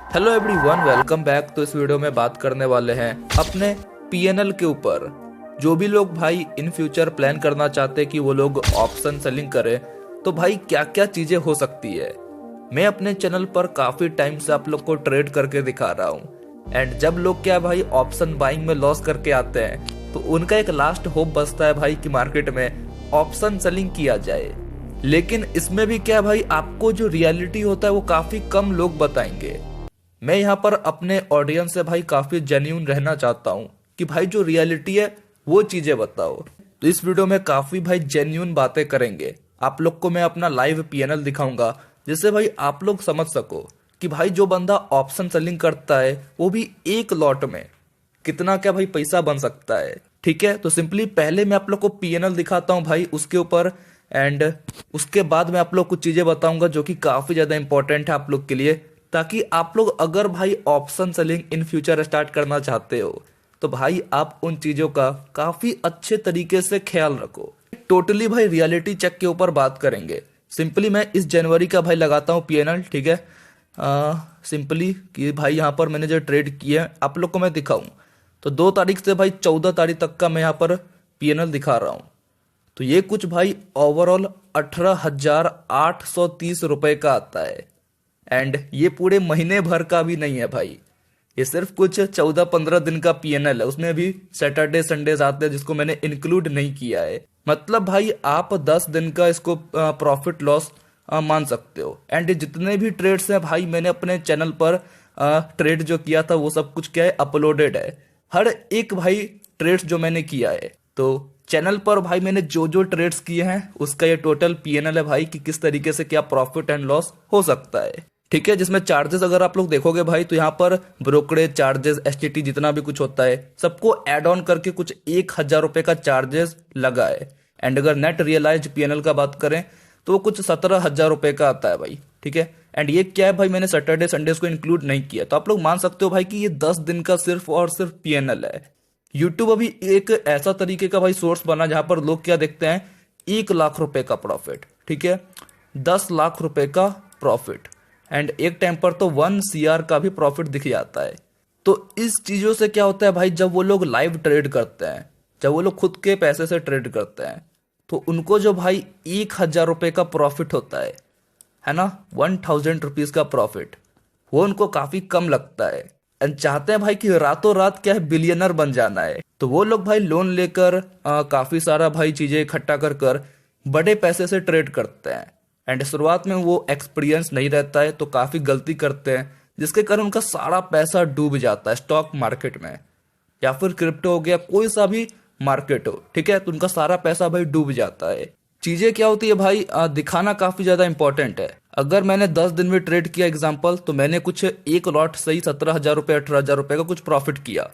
Hello everyone, welcome back. तो इस video में बात करने वाले हैं अपने पीएनएल के ऊपर। जो भी लोग भाई इन फ्यूचर प्लान करना चाहते हैं कि वो लोग ऑप्शन सेलिंग करें, तो भाई क्या क्या चीजें हो सकती है। मैं अपने चैनल पर काफी टाइम से आप लोग को ट्रेड करके दिखा रहा हूँ। एंड जब लोग क्या भाई ऑप्शन बाइंग में लॉस करके आते हैं, तो उनका एक लास्ट होप बचता है भाई कि मार्केट में ऑप्शन सेलिंग किया जाए। लेकिन इसमें भी क्या भाई, आपको जो रियलिटी होता है वो काफी कम लोग बताएंगे। मैं यहाँ पर अपने ऑडियंस से भाई काफी जेन्यून रहना चाहता हूँ कि भाई जो रियलिटी है वो चीजें बताओ। तो इस वीडियो में काफी भाई जेन्यून बातें करेंगे। आप लोग को मैं अपना लाइव पीएनएल दिखाऊंगा, जिससे भाई आप लोग समझ सको कि भाई जो बंदा ऑप्शन सेलिंग करता है वो भी एक लॉट में कितना क्या भाई पैसा बन सकता है। ठीक है, तो सिंपली पहले मैं आप लोग को पीएनएल दिखाता हूँ भाई उसके ऊपर, एंड उसके बाद मैं आप लोग कुछ चीजें बताऊंगा जो कि काफी ज्यादा इंपॉर्टेंट है आप लोग के लिए, ताकि आप लोग अगर भाई option selling in future start करना चाहते हो तो भाई आप उन चीजों का काफी अच्छे तरीके से ख्याल रखो। टोटली भाई रियलिटी चेक के ऊपर बात करेंगे। सिंपली मैं इस जनवरी का भाई लगाता हूँ पीएनएल। ठीक है, सिंपली कि भाई यहाँ पर मैंने जो ट्रेड किया है आप लोग को मैं दिखाऊं, तो 2 तारीख से भाई 14 तारीख तक का मैं यहाँ पर पीएनएल दिखा रहा हूँ। तो ये कुछ भाई ओवरऑल 18,830 रुपए का आता है। एंड ये पूरे महीने भर का भी नहीं है भाई, ये सिर्फ कुछ 14-15 दिन का पीएनएल है। उसमें भी सैटरडे संडेज आते हैं जिसको मैंने इंक्लूड नहीं किया है। मतलब भाई आप 10 दिन का इसको प्रॉफिट लॉस मान सकते हो। एंड जितने भी ट्रेड्स हैं भाई मैंने अपने चैनल पर ट्रेड जो किया था वो सब कुछ क्या है अपलोडेड है। हर एक भाई ट्रेड्स जो मैंने किया है, तो चैनल पर भाई मैंने जो जो ट्रेड्स किए हैं उसका ये टोटल पीएनएल है भाई कि किस तरीके से क्या प्रॉफिट एंड लॉस हो सकता है। ठीक है, जिसमें चार्जेस अगर आप लोग देखोगे भाई तो यहाँ पर ब्रोकरेज चार्जेस, एसटीटी जितना भी कुछ होता है सबको एड ऑन करके कुछ 1,000 रुपए का चार्जेस लगा है। एंड अगर नेट रियलाइज पीएनएल का बात करें तो वो कुछ 17,000 रुपए का आता है भाई। ठीक है, एंड ये क्या है भाई, मैंने सैटरडे संडेज को इंक्लूड नहीं किया। तो आप लोग मान सकते हो भाई कि ये 10 दिन का सिर्फ और सिर्फ पीएनएल है। यूट्यूब अभी एक ऐसा तरीके का भाई सोर्स बना जहां पर लोग क्या देखते हैं, 1,00,000 रुपए का प्रॉफिट। ठीक है, 10 लाख रुपए का प्रॉफिट, एंड एक टाइम पर तो 1 CR का भी प्रॉफिट दिख जाता है। तो इस चीजों से क्या होता है भाई, जब वो लोग लाइव ट्रेड करते हैं, जब वो लोग खुद के पैसे से ट्रेड करते हैं, तो उनको जो भाई 1,000 रुपए का प्रॉफिट होता है ना, 1,000 रुपीज का प्रॉफिट, वो उनको काफी कम लगता है। एंड चाहते हैं भाई कि रातों रात क्या है बिलियनर बन जाना है। तो वो लोग भाई लोन लेकर काफी सारा भाई चीजें इकट्ठा कर कर बड़े पैसे से ट्रेड करते हैं। एंड शुरुआत में वो एक्सपीरियंस नहीं रहता है तो काफी गलती करते हैं, जिसके कारण उनका सारा पैसा डूब जाता है स्टॉक मार्केट में, या फिर क्रिप्टो हो गया, कोई सा भी मार्केट हो। ठीक है, तो उनका सारा पैसा भाई डूब जाता है। चीजें क्या होती है भाई, दिखाना काफी ज्यादा इंपॉर्टेंट है। अगर मैंने 10 दिन में ट्रेड किया एग्जांपल, तो मैंने कुछ एक लॉट सही 17,000 रुपए 18,000 रुपए का कुछ प्रॉफिट किया।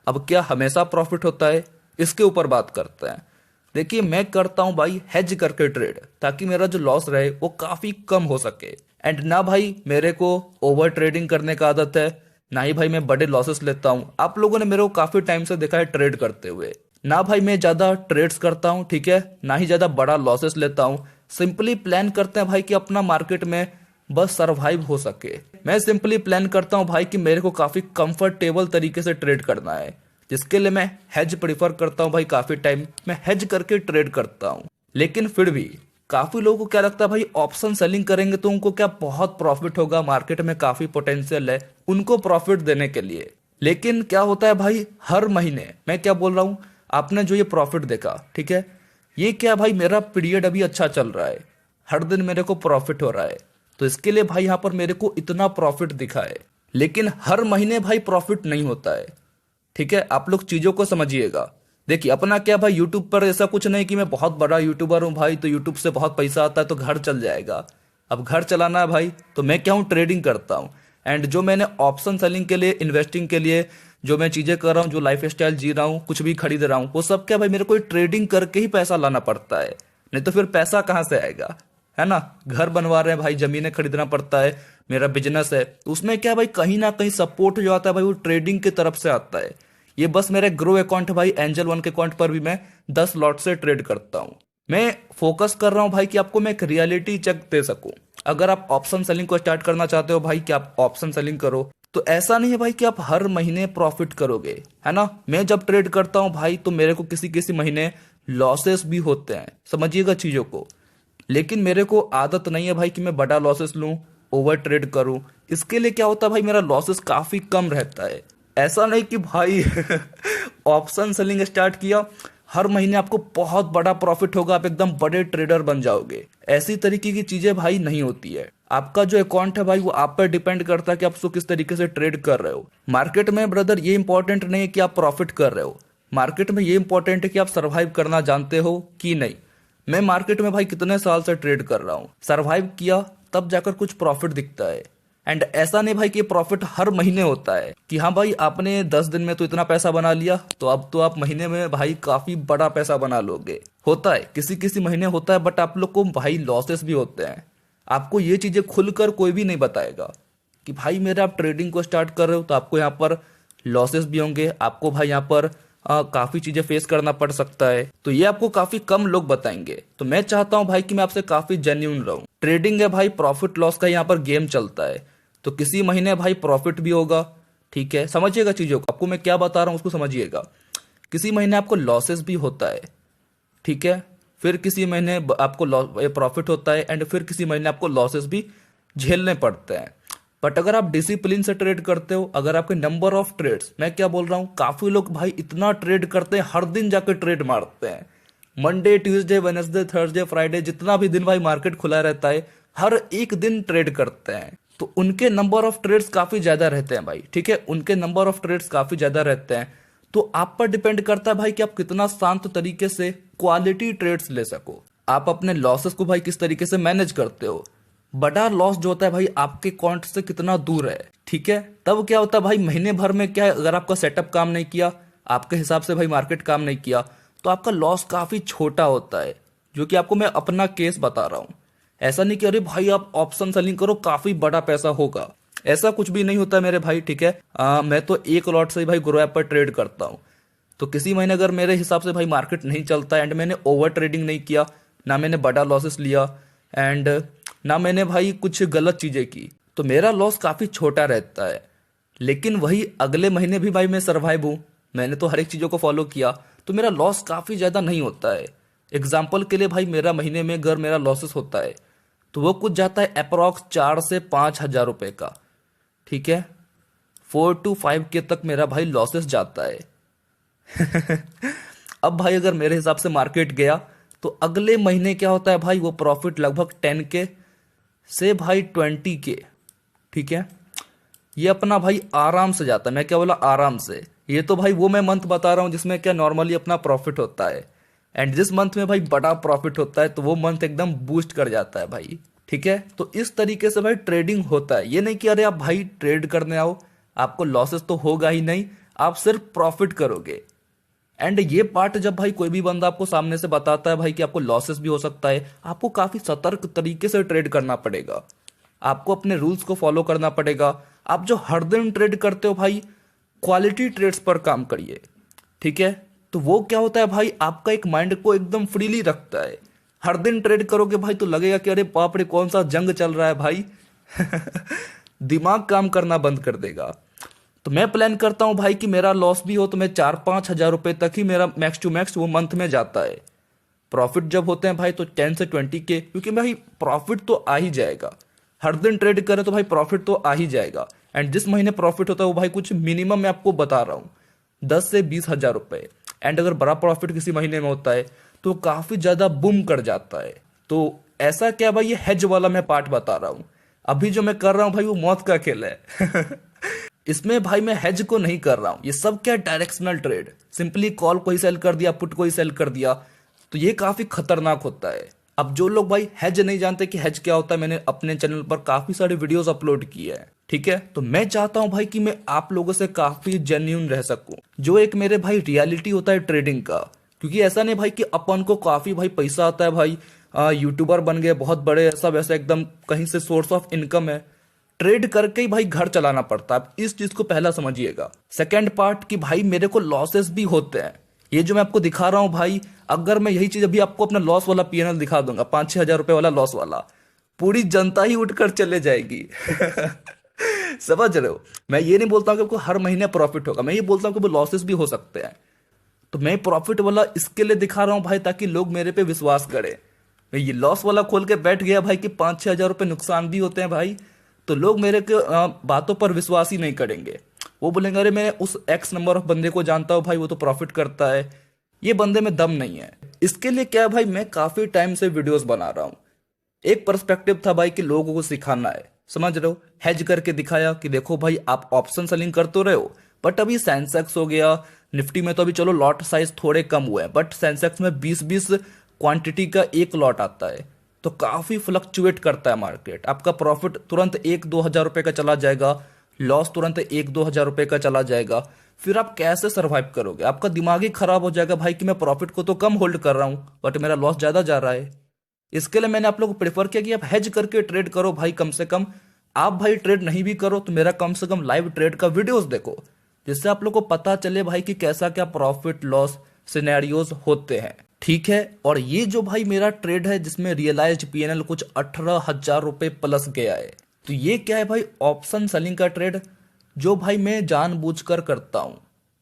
अब क्या हमेशा प्रॉफिट होता है, इसके ऊपर बात करते हैं। देखिए मैं करता हूं भाई हेज करके ट्रेड, ताकि मेरा जो लॉस रहे वो काफी कम हो सके। एंड ना भाई मेरे को ओवर ट्रेडिंग करने का आदत है, ना ही भाई मैं बड़े लॉसेस लेता हूं। आप लोगों ने मेरे को काफी टाइम से देखा है ट्रेड करते हुए। ना भाई मैं ज्यादा ट्रेड्स करता हूं, ठीक है, ना ही ज्यादा बड़ा लॉसेस लेता हूं। सिंपली प्लान करते हैं भाई कि अपना मार्केट में बस सरवाइव हो सके। मैं सिंपली प्लान करता हूं भाई कि मेरे को काफी कंफर्टेबल तरीके से ट्रेड करना है, जिसके लिए मैं हेज प्रीफर करता हूं भाई। काफी टाइम मैं हेज करके ट्रेड करता हूं। लेकिन फिर भी काफी लोगों को क्या लगता है भाई, ऑप्शन सेलिंग करेंगे तो उनको क्या बहुत प्रॉफिट होगा, मार्केट में काफी पोटेंशियल है उनको प्रॉफिट देने के लिए। लेकिन क्या होता है भाई, हर महीने मैं क्या बोल रहा हूं, आपने जो ये प्रॉफिट देखा, ठीक है, ये क्या भाई मेरा पीरियड अभी अच्छा चल रहा है, हर दिन मेरे को प्रॉफिट हो रहा है, तो इसके लिए भाई यहाँ पर मेरे को इतना प्रॉफिट दिखा है। लेकिन हर महीने भाई प्रॉफिट नहीं होता है। ठीक है, आप लोग चीजों को समझिएगा। देखिए अपना क्या भाई, यूट्यूब पर ऐसा कुछ नहीं कि मैं बहुत बड़ा यूट्यूबर हूं भाई, तो यूट्यूब से बहुत पैसा आता है तो घर चल जाएगा। अब घर चलाना है भाई, तो मैं क्या हूं, ट्रेडिंग करता हूं। एंड जो मैंने ऑप्शन सेलिंग के लिए, इन्वेस्टिंग के लिए जो मैं चीजें कर रहा हूँ, जो लाइफ स्टाइल जी रहा हूँ, कुछ भी खरीद रहा हूँ, वो सब क्या भाई मेरे को ट्रेडिंग करके ही पैसा लाना पड़ता है। नहीं तो फिर पैसा कहाँ से आएगा, है ना। घर बनवा रहे हैं भाई, जमीनें खरीदना पड़ता है, मेरा बिजनेस है, तो उसमें क्या भाई कहीं ना कहीं सपोर्ट जो आता है भाई वो ट्रेडिंग की तरफ से आता है। ये बस मेरा ग्रो अकाउंट है भाई, एंजल वन के अकाउंट पर भी मैं 10 लॉट से ट्रेड करता हूँ। मैं फोकस कर रहा हूँ भाई कि आपको मैं एक रियलिटी चेक दे सकूं। अगर आप ऑप्शन सेलिंग को स्टार्ट करना चाहते हो भाई कि आप ऑप्शन सेलिंग करो, तो ऐसा नहीं है भाई कि आप हर महीने प्रॉफिट करोगे, है ना। मैं जब ट्रेड करता हूँ भाई तो मेरे को किसी किसी महीने लॉसेस भी होते हैं, समझिएगा चीजों को। लेकिन मेरे को आदत नहीं है भाई कि मैं बड़ा लॉसेस लूं, ओवर ट्रेड करूं। इसके लिए क्या होता है भाई, मेरा लॉसेस काफी कम रहता है। ऐसा नहीं कि भाई ऑप्शन सेलिंग स्टार्ट किया, हर महीने आपको बहुत बड़ा प्रॉफिट होगा, आप एकदम बड़े ट्रेडर बन जाओगे। ऐसी तरीके की चीजें भाई नहीं होती है। आपका जो अकाउंट है भाई वो आप पर डिपेंड करता है कि आप उसको किस तरीके से ट्रेड कर रहे हो। मार्केट में ब्रदर ये इंपॉर्टेंट नहीं है कि आप प्रॉफिट कर रहे हो, मार्केट में ये इंपॉर्टेंट है कि आप सरवाइव करना जानते हो कि नहीं। मैं मार्केट में भाई कितने साल से ट्रेड कर रहा हूँ, सरवाइव किया तब जाकर कुछ प्रॉफिट दिखता है। एंड ऐसा नहीं भाई कि प्रॉफिट हर महीने होता है कि हाँ भाई आपने 10 दिन में तो इतना पैसा बना लिया तो अब तो आप महीने में भाई काफी बड़ा पैसा बना लोगे। होता है किसी किसी महीने होता है, बट आप लोग को भाई लॉसेस भी होते हैं। आपको ये चीजें खुलकर कोई भी नहीं बताएगा कि भाई मेरे आप ट्रेडिंग को स्टार्ट कर रहे हो तो आपको यहाँ पर लॉसेस भी होंगे, आपको भाई यहाँ पर काफी चीजें फेस करना पड़ सकता है। तो ये आपको काफी कम लोग बताएंगे। तो मैं चाहता हूँ भाई कि मैं आपसे काफी जेन्युइन रहूं। ट्रेडिंग है भाई, प्रॉफिट लॉस का यहाँ पर गेम चलता है। तो किसी महीने भाई प्रॉफिट भी होगा, ठीक है, समझिएगा चीजों को, आपको मैं क्या बता रहा हूँ उसको समझिएगा। किसी महीने आपको लॉसेस भी होता है, ठीक है, फिर किसी महीने आपको प्रॉफिट होता है, एंड फिर किसी महीने आपको लॉसेस भी झेलने पड़ते हैं। बट अगर आप डिसिप्लिन से ट्रेड करते हो, अगर आपके नंबर ऑफ ट्रेड्स, मैं क्या बोल रहा हूँ, काफी लोग भाई इतना ट्रेड करते हैं, हर दिन जाकर ट्रेड मारते हैं। Monday, Tuesday, Wednesday, Thursday, Friday, जितना भी दिन भाई मार्केट खुला रहता है, हर एक दिन ट्रेड करते हैं। तो उनके नंबर ऑफ ट्रेड्स काफी ज्यादा रहते हैं भाई, ठीक है, उनके नंबर ऑफ ट्रेड्स काफी ज्यादा रहते हैं। तो आप पर डिपेंड करता है भाई कि आप कितना शांत तरीके से क्वालिटी ट्रेड्स ले सको। आप अपने लॉसेस को भाई किस तरीके से मैनेज करते हो। बड़ा लॉस जो होता है भाई आपके अकाउंट से कितना दूर है, ठीक है। तब क्या होता है भाई, महीने भर में क्या है, अगर आपका सेटअप काम नहीं किया, आपके हिसाब से भाई मार्केट काम नहीं किया, तो आपका लॉस काफी छोटा होता है। जो कि आपको मैं अपना केस बता रहा हूँ। ऐसा नहीं कि अरे भाई आप ऑप्शन सेलिंग करो काफी बड़ा पैसा होगा, ऐसा कुछ भी नहीं होता मेरे भाई, ठीक है। मैं तो एक लॉट से ही भाई ग्रो ऐप पर ट्रेड करता हूँ। तो किसी महीने अगर मेरे हिसाब से भाई मार्केट नहीं चलता एंड मैंने ओवर ट्रेडिंग नहीं किया, ना मैंने बड़ा लॉसेस लिया, एंड ना मैंने भाई कुछ गलत चीजें की, तो मेरा लॉस काफी छोटा रहता है। लेकिन वही अगले महीने भी भाई मैं सरवाइव हूँ, मैंने तो हर एक चीजों को फॉलो किया, तो मेरा लॉस काफी ज्यादा नहीं होता है। एग्जाम्पल के लिए भाई मेरा महीने में अगर मेरा लॉसेस होता है तो वो कुछ जाता है अप्रॉक्स 4 से 5 हजार रुपए का, ठीक है। 4 to 5 के तक मेरा भाई लॉसेस जाता है। अब भाई अगर मेरे हिसाब से मार्केट गया तो अगले महीने क्या होता है भाई, वो प्रॉफिट लगभग 10 के से भाई 20 के, ठीक है। ये अपना भाई आराम से जाता है, मैं क्या बोला, आराम से। ये तो भाई वो मैं मंथ बता रहा हूँ जिसमें क्या नॉर्मली अपना प्रॉफिट होता है, एंड जिस मंथ में भाई बड़ा प्रॉफिट होता है तो वो मंथ एकदम बूस्ट कर जाता है भाई, ठीक है। तो इस तरीके से भाई ट्रेडिंग होता है। ये नहीं कि अरे आप भाई ट्रेड करने आओ, आपको लॉसेस तो होगा ही नहीं, आप सिर्फ प्रॉफिट करोगे। एंड ये पार्ट जब भाई कोई भी बंदा आपको सामने से बताता है भाई कि आपको लॉसेस भी हो सकता है, आपको काफी सतर्क तरीके से ट्रेड करना पड़ेगा, आपको अपने रूल्स को फॉलो करना पड़ेगा। आप जो हर दिन ट्रेड करते हो भाई, क्वालिटी ट्रेड्स पर काम करिए, ठीक है। तो वो क्या होता है भाई, आपका एक माइंड को एकदम फ्रीली रखता है। हर दिन ट्रेड करोगे भाई तो लगेगा कि अरे बाप रे कौन सा जंग चल रहा है भाई। दिमाग काम करना बंद कर देगा। तो मैं प्लान करता हूं भाई कि मेरा लॉस भी हो तो मैं 4-5 हजार रुपए तक ही मेरा मैक्स टू मैक्स वो मंथ में जाता है। प्रॉफिट जब होते हैं भाई तो 10 से 20 के, क्योंकि भाई प्रॉफिट तो आ ही जाएगा। हर दिन ट्रेड करें तो भाई प्रॉफिट तो आ ही जाएगा। एंड जिस महीने प्रॉफिट होता है वो भाई कुछ मिनिमम मैं आपको बता रहा हूँ 10 से 20 हजार रुपए। एंड अगर बड़ा प्रॉफिट किसी महीने में होता है तो काफी ज्यादा बूम कर जाता है। तो ऐसा क्या भाई, ये हेज वाला मैं पार्ट बता रहा हूँ। अभी जो मैं कर रहा हूँ भाई वो मौत का खेल है। इसमें भाई मैं हेज को नहीं कर रहा हूँ, ये सब क्या डायरेक्शनल ट्रेड, सिंपली कॉल को ही सेल कर दिया, पुट को ही सेल कर दिया, तो ये काफी खतरनाक होता है। अब जो लोग भाई हेज नहीं जानते कि हेज क्या होता है, मैंने अपने चैनल पर काफी सारे वीडियोस अपलोड किए हैं, ठीक है। तो मैं चाहता हूं भाई कि मैं आप लोगों से काफी जेन्युइन रह सकूं, जो एक मेरे भाई रियलिटी होता है ट्रेडिंग का। क्योंकि ऐसा नहीं भाई कि अपन को काफी भाई पैसा आता है भाई, यूट्यूबर बन गए बहुत बड़े, ऐसा वैसा एकदम कहीं से सोर्स ऑफ इनकम है, ट्रेड करके ही भाई घर चलाना पड़ता है। आप इस चीज को पहला समझिएगा। सेकंड पार्ट कि भाई मेरे को लॉसेस भी होते हैं। ये जो मैं आपको दिखा रहा हूं भाई, अगर मैं यही चीज अभी आपको अपना लॉस वाला पीएनएल दिखा दूंगा, 5-6 हजार रुपए वाला लॉस वाला, पूरी जनता ही उठकर चले जाएगी। समझ रहे हो? मैं ये नहीं बोलता हूँ कि आपको हर महीने प्रॉफिट होगा, मैं ये बोलता हूँ कि वो लॉसेस भी हो सकते हैं। तो मैं प्रॉफिट वाला इसके लिए दिखा रहा हूँ भाई, ताकि लोग मेरे पे विश्वास करें। मैं ये लॉस वाला खोल के बैठ गया भाई कि 5-6 हज़ार रुपये नुकसान भी होते हैं भाई, तो लोग मेरे के बातों पर विश्वास ही नहीं करेंगे। वो बोलेंगे अरे मैं उस एक्स नंबर ऑफ बंदे को जानता हूँ भाई, वो तो प्रॉफिट करता है, ये बंदे में दम नहीं है। इसके लिए क्या है भाई, मैं काफी टाइम से वीडियोस बना रहा हूँ। एक पर्सपेक्टिव था भाई कि लोगों को सिखाना है, समझ रहे हो, हेज करके दिखाया कि देखो भाई आप ऑप्शन सेलिंग कर तो रहे हो, बट अभी सेंसेक्स हो गया, निफ्टी में तो अभी चलो लॉट साइज थोड़े कम हुए हैं, बट सेंसेक्स में 20-20 क्वांटिटी का एक लॉट आता है, तो काफी फ्लक्चुएट करता है मार्केट। आपका प्रॉफिट तुरंत 1-2 हज़ार रुपए का चला जाएगा, लॉस तुरंत 1-2 हज़ार रुपए का चला जाएगा। फिर आप कैसे सरवाइव करोगे? आपका दिमाग ही खराब हो जाएगा भाई कि मैं प्रॉफिट को तो कम होल्ड कर रहा हूं, बट मेरा लॉस ज्यादा जा रहा है। इसके लिए मैंने आप लोगों को प्रेफर किया कि आप हेज करके ट्रेड करो भाई, कम से कम। आप भाई ट्रेड नहीं भी करो तो मेरा कम से कम लाइव ट्रेड का वीडियोस देखो, जिससे आप लोग को पता चले भाई कि कैसा क्या प्रॉफिट लॉस सिनेरियोज होते हैं, ठीक है। और ये जो भाई मेरा ट्रेड है जिसमें रियलाइज्ड पीएनएल कुछ 18,000 रुपए प्लस गया है, तो ये क्या है भाई, ऑप्शन सेलिंग का ट्रेड, जो भाई मैं जानबूझकर करता हूँ।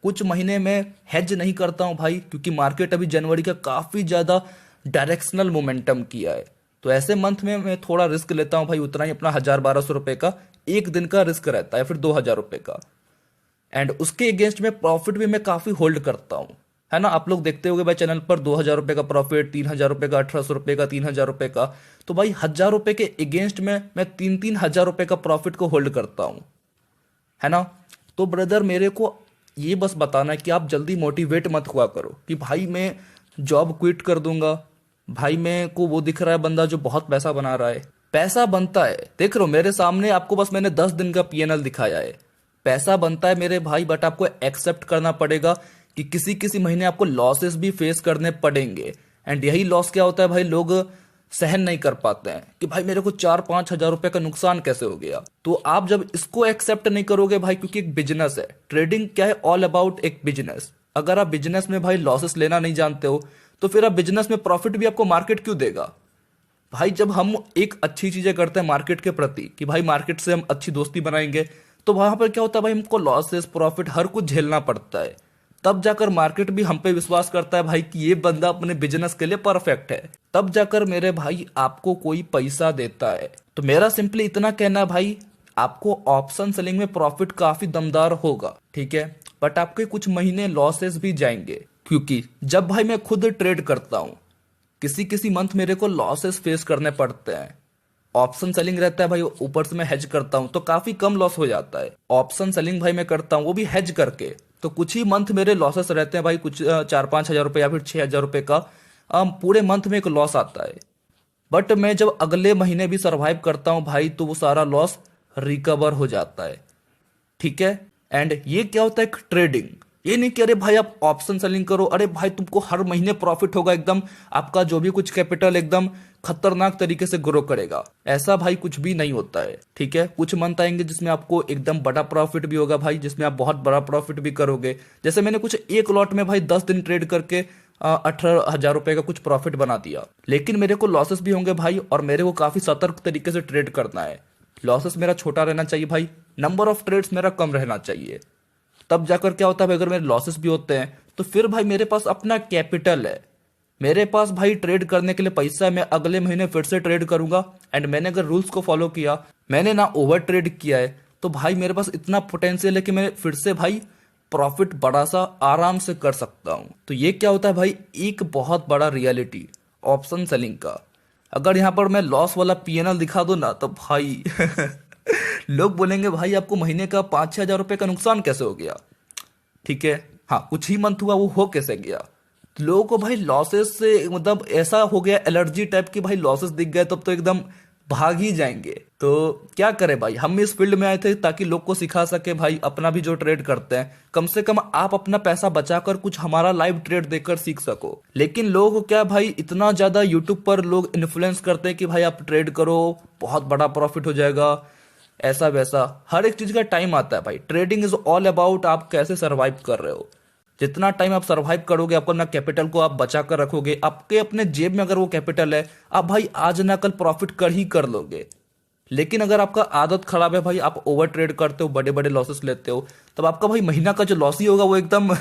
कुछ महीने में हेज नहीं करता हूँ भाई, क्योंकि मार्केट अभी जनवरी का काफी ज्यादा डायरेक्शनल मोमेंटम किया है, तो ऐसे मंथ में मैं थोड़ा रिस्क लेता हूँ भाई, उतना ही अपना 1,000-1,200 रुपए का एक दिन का रिस्क रहता है, फिर 2,000 रुपए का। एंड उसके अगेंस्ट में प्रॉफिट भी मैं काफी होल्ड करता हूँ, है ना। आप लोग देखते होंगे भाई चैनल पर 2,000 रुपए का प्रॉफिट, 3,000 रुपए का, 1,800 रुपए का, 3,000 रुपए का। तो भाई 1,000 रुपए के अगेंस्ट में मैं 3-3 हज़ार रुपए का प्रॉफिट को होल्ड करता हूँ, है ना। तो ब्रदर मेरे को ये बस बताना है कि आप जल्दी मोटिवेट मत हुआ करो कि भाई मैं जॉब क्विट कर दूंगा। भाई मैं को वो दिख रहा है बंदा जो बहुत पैसा बना रहा है, पैसा बनता है, देख रहे हो मेरे सामने, आपको बस मैंने 10 दिन का पीएनएल दिखाया है। पैसा बनता है मेरे भाई, बट आपको एक्सेप्ट करना पड़ेगा कि किसी किसी महीने आपको लॉसेस भी फेस करने पड़ेंगे। एंड यही लॉस क्या होता है भाई, लोग सहन नहीं कर पाते हैं कि भाई मेरे को 4-5 हज़ार रुपए का नुकसान कैसे हो गया। तो आप जब इसको एक्सेप्ट नहीं करोगे भाई, क्योंकि एक बिजनेस है, ट्रेडिंग क्या है, ऑल अबाउट एक बिजनेस। अगर आप बिजनेस में भाई लॉसेस लेना नहीं जानते हो, तो फिर आप बिजनेस में प्रॉफिट भी आपको मार्केट क्यों देगा? भाई जब हम एक अच्छी चीजें करते हैं मार्केट के प्रति कि भाई मार्केट से हम अच्छी दोस्ती बनाएंगे, तो वहां पर क्या होता है भाई, हमको लॉसेस प्रॉफिट हर कुछ झेलना पड़ता है। तब जाकर मार्केट भी हम पे विश्वास करता है भाई कि ये बंदा अपने बिजनेस के लिए परफेक्ट है, तब जाकर मेरे भाई आपको कोई पैसा देता है। तो मेरा सिंपली इतना कहना है भाई, आपको ऑप्शन सेलिंग में प्रॉफिट काफी दमदार होगा, ठीक है, बट आपके कुछ महीने लॉसेस भी जाएंगे। क्योंकि जब भाई मैं खुद ट्रेड करता हूं, किसी किसी मंथ मेरे को लॉसेस फेस करने पड़ते हैं। ऑप्शन सेलिंग रहता है भाई, ऊपर से मैं हेज करता हूं तो काफी कम लॉस हो जाता है। ऑप्शन सेलिंग भाई मैं करता हूं वो भी हेज करके, तो कुछ ही मंथ मेरे लॉसेस रहते हैं भाई, कुछ 4-5 हज़ार रुपए या फिर 6 हज़ार रुपए का पूरे मंथ में एक लॉस आता है। बट मैं जब अगले महीने भी सरवाइव करता हूं भाई, तो वो सारा लॉस रिकवर हो जाता है, ठीक है। एंड ये क्या होता है, ट्रेडिंग। ये नहीं कि अरे भाई आप ऑप्शन सेलिंग करो, अरे भाई तुमको हर महीने प्रॉफिट होगा, एकदम आपका जो भी कुछ कैपिटल एकदम खतरनाक तरीके से ग्रो करेगा, ऐसा भाई कुछ भी नहीं होता है, ठीक है। कुछ मंथ आएंगे जिसमें आपको एकदम बड़ा प्रॉफिट भी होगा भाई, जिसमें आप बहुत बड़ा प्रॉफिट भी करोगे। जैसे मैंने कुछ एक लॉट में भाई 10 दिन ट्रेड करके 18,000 रुपए का कुछ प्रॉफिट बना दिया, लेकिन मेरे को लॉसेस भी होंगे भाई, और मेरे को काफी सतर्क तरीके से ट्रेड करना है। लॉसेस मेरा छोटा रहना चाहिए भाई, नंबर ऑफ ट्रेड्स मेरा कम रहना चाहिए। तब जाकर क्या होता है भाई, अगर मेरे लॉसेस भी होते हैं तो फिर भाई मेरे पास अपना कैपिटल है, मेरे पास भाई ट्रेड करने के लिए पैसा है, मैं अगले महीने फिर से ट्रेड करूंगा। एंड मैंने अगर रूल्स को फॉलो किया, मैंने ना ओवर ट्रेड किया है, तो भाई मेरे पास इतना पोटेंशियल है कि मैं फिर से भाई प्रॉफिट बड़ा सा आराम से कर सकता हूं। तो ये क्या होता है भाई, एक बहुत बड़ा रियलिटी ऑप्शन सेलिंग का। अगर यहां पर मैं लॉस वाला पीएनएल दिखा दूं ना, तो भाई लोग बोलेंगे भाई आपको महीने का 5-6 हज़ार रुपए का नुकसान कैसे हो गया, ठीक है। हाँ कुछ ही मंथ हुआ, वो हो कैसे गया? तो लोगों को भाई लॉसेस से मतलब ऐसा हो गया एलर्जी टाइप की, भाई लॉसेस दिख गए तब तो एकदम भाग ही जाएंगे। तो क्या करें भाई, हम इस फील्ड में आए थे ताकि लोग को सिखा सके भाई, अपना भी जो ट्रेड करते हैं कम से कम आप अपना पैसा बचाकर कुछ हमारा लाइव ट्रेड देखकर सीख सको। लेकिन लोग क्या भाई, इतना ज्यादा यूट्यूब पर लोग इन्फ्लुएंस करते हैं कि भाई आप ट्रेड करो, बहुत बड़ा प्रॉफिट हो जाएगा, ऐसा वैसा। हर एक चीज का टाइम आता है भाई, ट्रेडिंग इज ऑल अबाउट आप कैसे सरवाइव कर रहे हो। जितना टाइम आप सरवाइव करोगे, आपको अपना कैपिटल को आप बचा कर रखोगे, आपके अपने जेब में अगर वो कैपिटल है, आप भाई आज ना कल प्रॉफिट कर ही कर लोगे। लेकिन अगर आपका आदत खराब है भाई, आप ओवर ट्रेड करते हो, बड़े बड़े लॉसेस लेते हो, तब आपका भाई महीना का जो लॉस ही होगा वो एकदम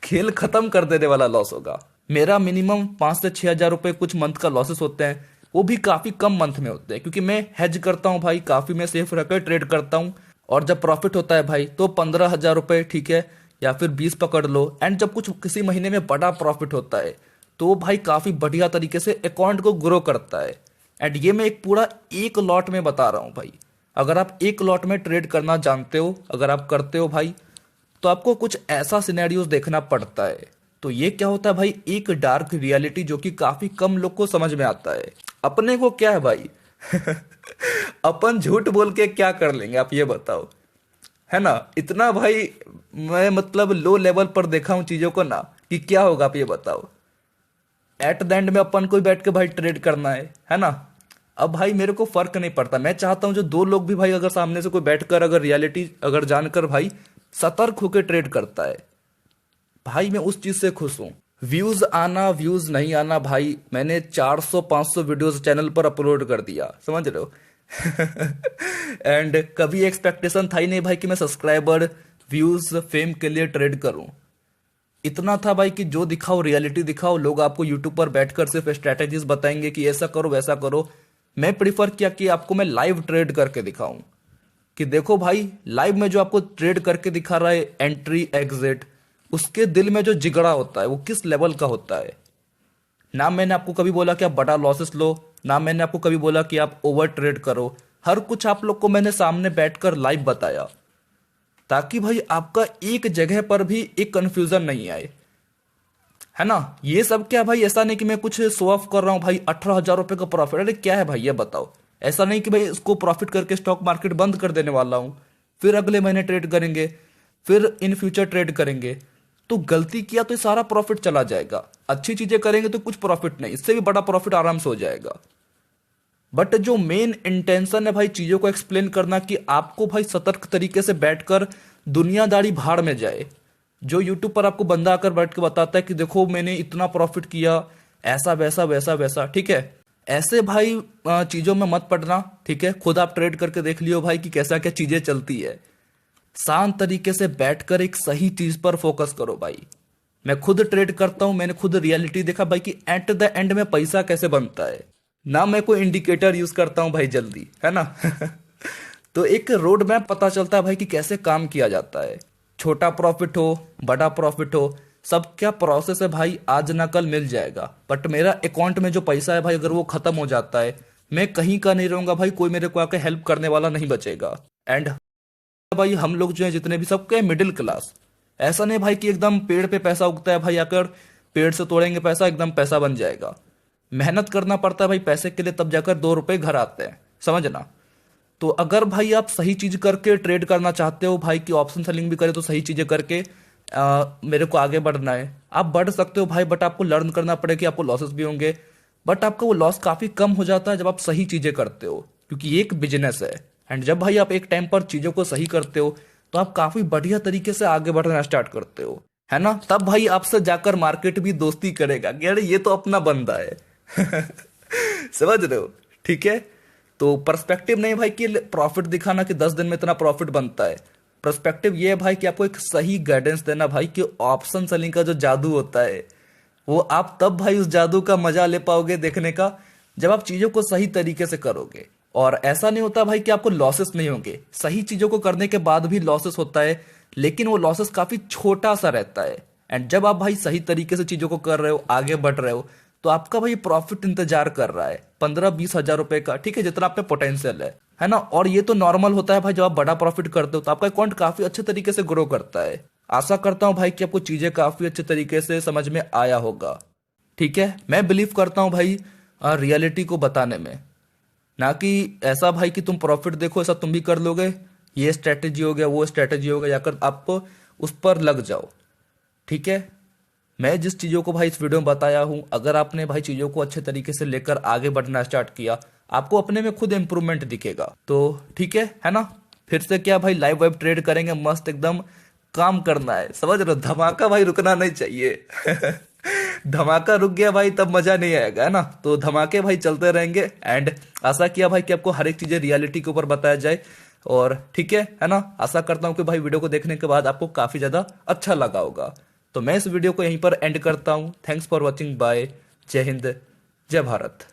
खेल खत्म कर देने वाला लॉस होगा। मेरा मिनिमम 5 से 6 हज़ार रुपए कुछ मंथ का लॉसेस होते हैं, वो भी काफी कम मंथ में होते हैं, क्योंकि मैं हेज करता हूँ भाई, काफी मैं सेफ रखकर ट्रेड करता हूँ। और जब प्रॉफिट होता है भाई तो 15 हज़ार रुपए, ठीक है, या फिर 20 पकड़ लो। एंड जब कुछ किसी महीने में बड़ा प्रॉफिट होता है तो वो भाई काफी बढ़िया तरीके से अकाउंट को ग्रो करता है। एंड ये मैं एक पूरा एक लॉट में बता रहा हूँ भाई। अगर आप एक लॉट में ट्रेड करना जानते हो, अगर आप करते हो भाई, तो आपको कुछ ऐसा सिनेरियोस देखना पड़ता है। तो ये क्या होता है भाई, एक डार्क रियलिटी जो कि काफी कम लोग को समझ में आता है। अपने को क्या है भाई अपन झूठ बोल के क्या कर लेंगे, आप ये बताओ, है ना। इतना भाई मैं मतलब लो लेवल पर देखा हूं चीजों को ना, कि क्या होगा आप ये बताओ। एट द एंड में अपन को ही बैठ के भाई ट्रेड करना है ना। अब भाई मेरे को फर्क नहीं पड़ता, मैं चाहता हूं जो दो लोग भी भाई अगर सामने से कोई बैठकर अगर रियलिटी अगर जानकर भाई सतर्क होकर ट्रेड करता है, भाई मैं उस चीज से खुश हूं। व्यूज आना व्यूज नहीं आना भाई, मैंने 400-500 वीडियोस चैनल पर अपलोड कर दिया, समझ रहे हो। एंड कभी एक्सपेक्टेशन था ही नहीं भाई कि मैं सब्सक्राइबर व्यूज फेम के लिए ट्रेड करूं। इतना था भाई कि जो दिखाओ रियलिटी दिखाओ, लोग आपको यूट्यूब पर बैठकर सिर्फ स्ट्रेटेजीज बताएंगे कि ऐसा करो वैसा करो। मैं प्रीफर किया कि आपको मैं लाइव ट्रेड करके दिखाऊं, कि देखो भाई लाइव में जो आपको ट्रेड करके दिखा रहा है एंट्री एग्जिट, उसके दिल में जो जिगड़ा होता है वो किस लेवल का होता है। ना मैंने आपको कभी बोला कि आप बड़ा लॉसेस लो, ना मैंने आपको कभी बोला कि आप ओवर ट्रेड करो। हर कुछ आप लोग को मैंने सामने बैठकर लाइव बताया, ताकि भाई आपका एक जगह पर भी एक कंफ्यूजन नहीं आए, है ना। ये सब क्या भाई, ऐसा नहीं कि मैं कुछ शो ऑफ कर रहा हूं भाई, 18 हज़ार रुपए का प्रॉफिट, अरे क्या है भाई ये बताओ। ऐसा नहीं कि भाई इसको प्रॉफिट करके स्टॉक मार्केट बंद कर देने वाला हूं, फिर अगले महीने ट्रेड करेंगे, फिर इन फ्यूचर ट्रेड करेंगे। तो गलती किया तो ये सारा प्रॉफिट चला जाएगा, अच्छी चीजें करेंगे तो कुछ प्रॉफिट नहीं, इससे भी बड़ा प्रॉफिट आराम से हो जाएगा। बट जो मेन इंटेंशन है भाई चीजों को एक्सप्लेन करना, कि आपको भाई सतर्क तरीके से बैठकर दुनियादारी भाड़ में जाए। जो यूट्यूब पर आपको बंदा आकर बैठ के बताता है कि देखो मैंने इतना प्रॉफिट किया, ऐसा वैसा वैसा वैसा, ठीक है, ऐसे भाई चीजों में मत पड़ना, ठीक है। खुद आप ट्रेड करके देख लियो भाई कि कैसा क्या चीजें चलती है। शांत तरीके से बैठकर एक सही चीज पर फोकस करो भाई। मैं खुद ट्रेड करता हूं, मैंने खुद रियलिटी देखा भाई कि एट द एंड में पैसा कैसे बनता है। ना मैं कोई इंडिकेटर यूज करता हूं भाई जल्दी, है ना। तो एक रोड मैप पता चलता है भाई कि कैसे काम किया जाता है। छोटा प्रॉफिट हो बड़ा प्रॉफिट हो, सब क्या प्रोसेस है भाई, आज ना कल मिल जाएगा। बट मेरा अकाउंट में जो पैसा है भाई, अगर वो खत्म हो जाता है, मैं कहीं का नहीं रहूंगा भाई, कोई मेरे को आके हेल्प करने वाला नहीं बचेगा। एंड भाई हम लोग जो है जितने भी, सबके मिडिल क्लास। ऐसा नहीं भाई कि एकदम पेड़ पे पैसा उगता है भाई, आकर पेड़ से तोड़ेंगे पैसा एकदम पैसा बन जाएगा। मेहनत करना पड़ता है भाई पैसे के लिए, तब जाकर 2 रुपए घर आते हैं, समझना। तो अगर भाई आप सही चीज करके ट्रेड करना चाहते हो भाई, कि ऑप्शन सेलिंग भी करे तो सही चीजें करके मेरे को आगे बढ़ना है, आप बढ़ सकते हो भाई। बट आपको लर्न करना पड़ेगा कि आपको लॉसेस भी होंगे, बट आपका वो लॉस काफी कम हो जाता है जब आप सही चीजें करते हो, क्योंकि ये एक बिजनेस है। एंड जब भाई आप एक टाइम पर चीजों को सही करते हो तो आप काफी बढ़िया तरीके से आगे बढ़ना स्टार्ट करते हो, है ना। तब भाई आपसे जाकर मार्केट भी दोस्ती करेगा कि अरे ये तो अपना बंदा है। समझ रहे हो, ठीक है। तो पर्सपेक्टिव नहीं भाई कि प्रॉफिट दिखाना कि 10 दिन में इतना प्रॉफिट बनता है। पर्सपेक्टिव ये है भाई कि आपको एक सही गाइडेंस देना भाई, कि ऑप्शन सेलिंग का जो जादू होता है वो आप तब भाई उस जादू का मजा ले पाओगे देखने का, जब आप चीजों को सही तरीके से करोगे। और ऐसा नहीं होता भाई कि आपको लॉसेस नहीं होंगे, सही चीजों को करने के बाद भी लॉसेस होता है, लेकिन वो लॉसेस काफी छोटा सा रहता है। एंड जब आप भाई सही तरीके से चीजों को कर रहे हो, आगे बढ़ रहे हो, तो आपका भाई प्रॉफिट इंतजार कर रहा है 15-20 हजार रुपए का, ठीक है, जितना आप पे पोटेंशियल है ना। और ये तो नॉर्मल होता है भाई, जब आप बड़ा प्रॉफिट करते हो तो आपका अकाउंट काफी अच्छे तरीके से ग्रो करता है। आशा करता हूं भाई कि आपको चीजें काफी अच्छे तरीके से समझ में आया होगा, ठीक है। मैं बिलीव करता हूं भाई रियलिटी को बताने में, ना कि ऐसा भाई कि तुम प्रॉफिट देखो ऐसा तुम भी कर लोगे, ये स्ट्रेटेजी हो गया वो स्ट्रेटेजी हो गया, जाकर आप उस पर लग जाओ, ठीक है। मैं जिस चीज़ों को भाई इस वीडियो में बताया हूं, अगर आपने भाई चीज़ों को अच्छे तरीके से लेकर आगे बढ़ना स्टार्ट किया, आपको अपने में खुद इंप्रूवमेंट दिखेगा। तो ठीक है ना। फिर से क्या भाई लाइव वेब ट्रेड करेंगे, मस्त एकदम काम करना है, समझ रहे हो, धमाका भाई रुकना नहीं चाहिए। धमाका रुक गया भाई तब मजा नहीं आएगा, है ना। तो धमाके भाई चलते रहेंगे, एंड आशा किया भाई कि आपको हर एक चीजें रियलिटी के ऊपर बताया जाए। और ठीक है ना। आशा करता हूँ कि भाई वीडियो को देखने के बाद आपको काफी ज्यादा अच्छा लगा होगा। तो मैं इस वीडियो को यहीं पर एंड करता हूँ। थैंक्स फॉर वॉचिंग, बाय, जय हिंद, जय भारत।